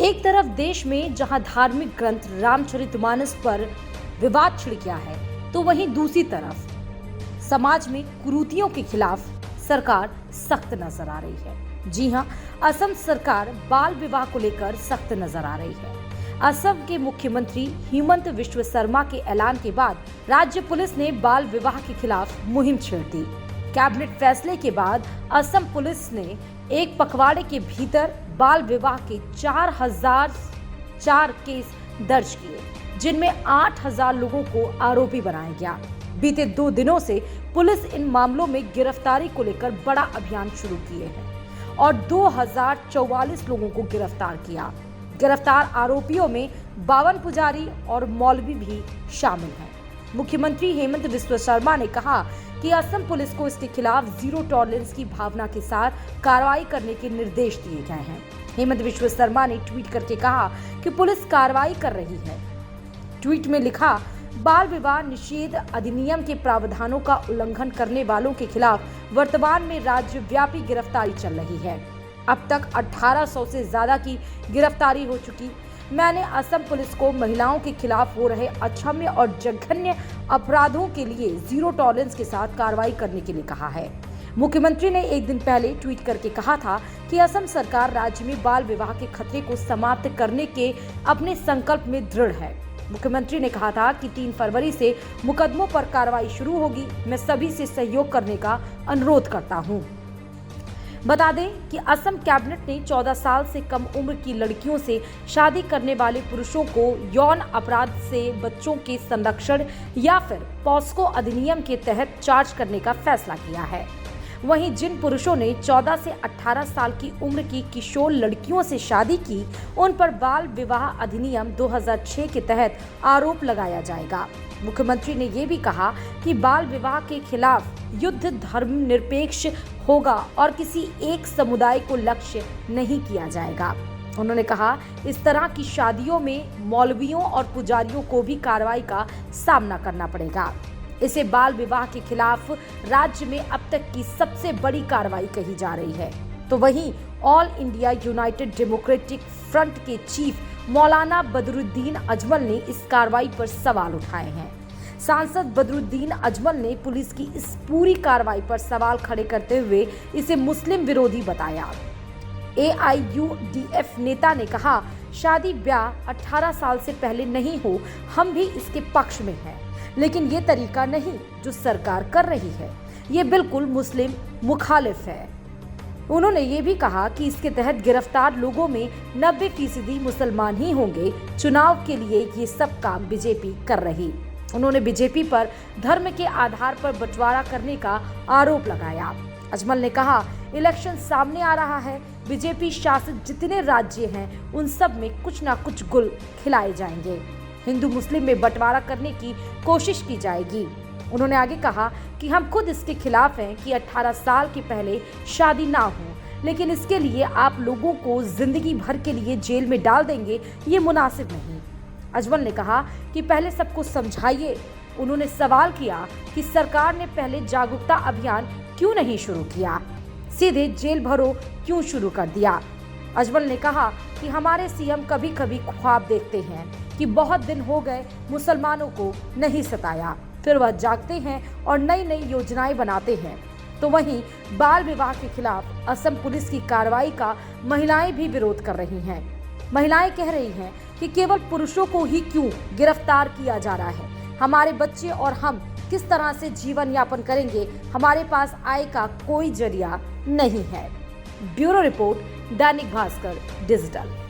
एक तरफ देश में जहां धार्मिक ग्रंथ रामचरितमानस पर विवाद छिड़ गया है, तो वहीं दूसरी तरफ समाज में कुरीतियों के खिलाफ सरकार सख्त नजर आ रही है। जी हां, असम सरकार बाल विवाह को लेकर सख्त नजर आ रही है। असम के मुख्यमंत्री हिमंत विश्व शर्मा के ऐलान के बाद राज्य पुलिस ने बाल विवाह के खिलाफ मुहिम छेड़ दी। कैबिनेट फैसले के बाद असम पुलिस ने एक पखवाड़े के भीतर बाल विवाह के 4004 केस दर्ज किए, जिनमें 8000 लोगों को आरोपी बनाया गया। बीते 2 दिनों से पुलिस इन मामलों में गिरफ्तारी को लेकर बड़ा अभियान शुरू किए हैं और 2044 लोगों को गिरफ्तार किया। गिरफ्तार आरोपियों में 52 पुजारी और मौलवी भी शामिल हैं। मुख्यमंत्री हेमंत बिस्वा शर्मा ने कहा कि असम पुलिस को इसके खिलाफ जीरो टॉलरेंस की भावना के साथ कार्रवाई करने के निर्देश दिए गए हैं। हेमंत बिस्वा शर्मा ने ट्वीट करके कहा कि पुलिस कार्रवाई कर रही है। ट्वीट में लिखा, बाल विवाह निषेध अधिनियम के प्रावधानों का उल्लंघन करने वालों के खिलाफ वर्तमान में राज्यव्यापी गिरफ्तारी चल रही है। अब तक 1800 से ज्यादा की गिरफ्तारी हो चुकी। मैंने असम पुलिस को महिलाओं के खिलाफ हो रहे अक्षम्य और जघन्य अपराधों के लिए जीरो टॉलरेंस के साथ कार्रवाई करने के लिए कहा है। मुख्यमंत्री ने एक दिन पहले ट्वीट करके कहा था कि असम सरकार राज्य में बाल विवाह के खतरे को समाप्त करने के अपने संकल्प में दृढ़ है। मुख्यमंत्री ने कहा था कि 3 फरवरी से मुकदमों पर कार्रवाई शुरू होगी। मैं सभी से सहयोग करने का अनुरोध करता हूं। बता दें कि असम कैबिनेट ने 14 साल से कम उम्र की लड़कियों से शादी करने वाले पुरुषों को यौन अपराध से बच्चों के संरक्षण या फिर पॉस्को अधिनियम के तहत चार्ज करने का फैसला किया है। वहीं जिन पुरुषों ने 14 से 18 साल की उम्र की किशोर लड़कियों से शादी की, उन पर बाल विवाह अधिनियम 2006 के तहत आरोप लगाया जाएगा। मुख्यमंत्री ने ये भी कहा कि बाल विवाह के खिलाफ युद्ध धर्मनिरपेक्ष होगा और किसी एक समुदाय को लक्ष्य नहीं किया जाएगा। उन्होंने कहा, इस तरह की शादियों में मौलवियों और पुजारियों को भी कार्रवाई का सामना करना पड़ेगा। इसे बाल विवाह के खिलाफ राज्य में अब तक की सबसे बड़ी कार्रवाई कही जा रही है। तो वहीं all India United democratic front के चीफ मौलाना बदरुद्दीन अजमल ने इस कार्रवाई पर सवाल उठाए हैं। सांसद बदरुद्दीन अजमल ने पुलिस की इस पूरी कार्रवाई पर सवाल खड़े करते हुए इसे मुस्लिम विरोधी बताया। AIUDF नेता ने कहा, शादी ब्याह 18 साल से पहले नहीं हो, हम भी इसके पक्ष में हैं, लेकिन ये तरीका नहीं जो सरकार कर रही है, ये बिल्कुल मुस्लिम मुखालिफ है। उन्होंने ये भी कहा कि इसके तहत गिरफ्तार लोगों में 90% मुसलमान ही होंगे। चुनाव के लिए ये सब काम बीजेपी कर रही। उन्होंने बीजेपी पर धर्म के आधार पर बंटवारा करने का आरोप लगाया। अजमल ने कहा, इलेक्शन सामने आ रहा है, बीजेपी शासित जितने राज्य हैं उन सब में कुछ ना कुछ गुल खिलाए जाएंगे। हिंदू मुस्लिम में बंटवारा करने की कोशिश की जाएगी। उन्होंने आगे कहा कि हम खुद इसके खिलाफ हैं कि 18 साल के पहले शादी ना हो, लेकिन इसके लिए आप लोगों को जिंदगी भर के लिए जेल में डाल देंगे, ये मुनासिब नहीं। अजमल ने कहा कि पहले सबको समझाइए। उन्होंने सवाल किया कि सरकार ने पहले जागरूकता अभियान क्यों नहीं शुरू किया, सीधे जेल भरो क्यों शुरू कर दिया। अजमल ने कहा कि हमारे सीएम कभी कभी ख्वाब देखते हैं कि बहुत दिन हो गए मुसलमानों को नहीं सताया, फिर वह जागते हैं और नई नई योजनाएं बनाते हैं। तो वहीं बाल विवाह के खिलाफ असम पुलिस की कार्रवाई का महिलाएं भी विरोध कर रही हैं। महिलाएं कह रही हैं कि केवल पुरुषों को ही क्यों गिरफ्तार किया जा रहा है, हमारे बच्चे और हम किस तरह से जीवन यापन करेंगे, हमारे पास आय का कोई जरिया नहीं है। Bureau report, Dainik Bhaskar digital.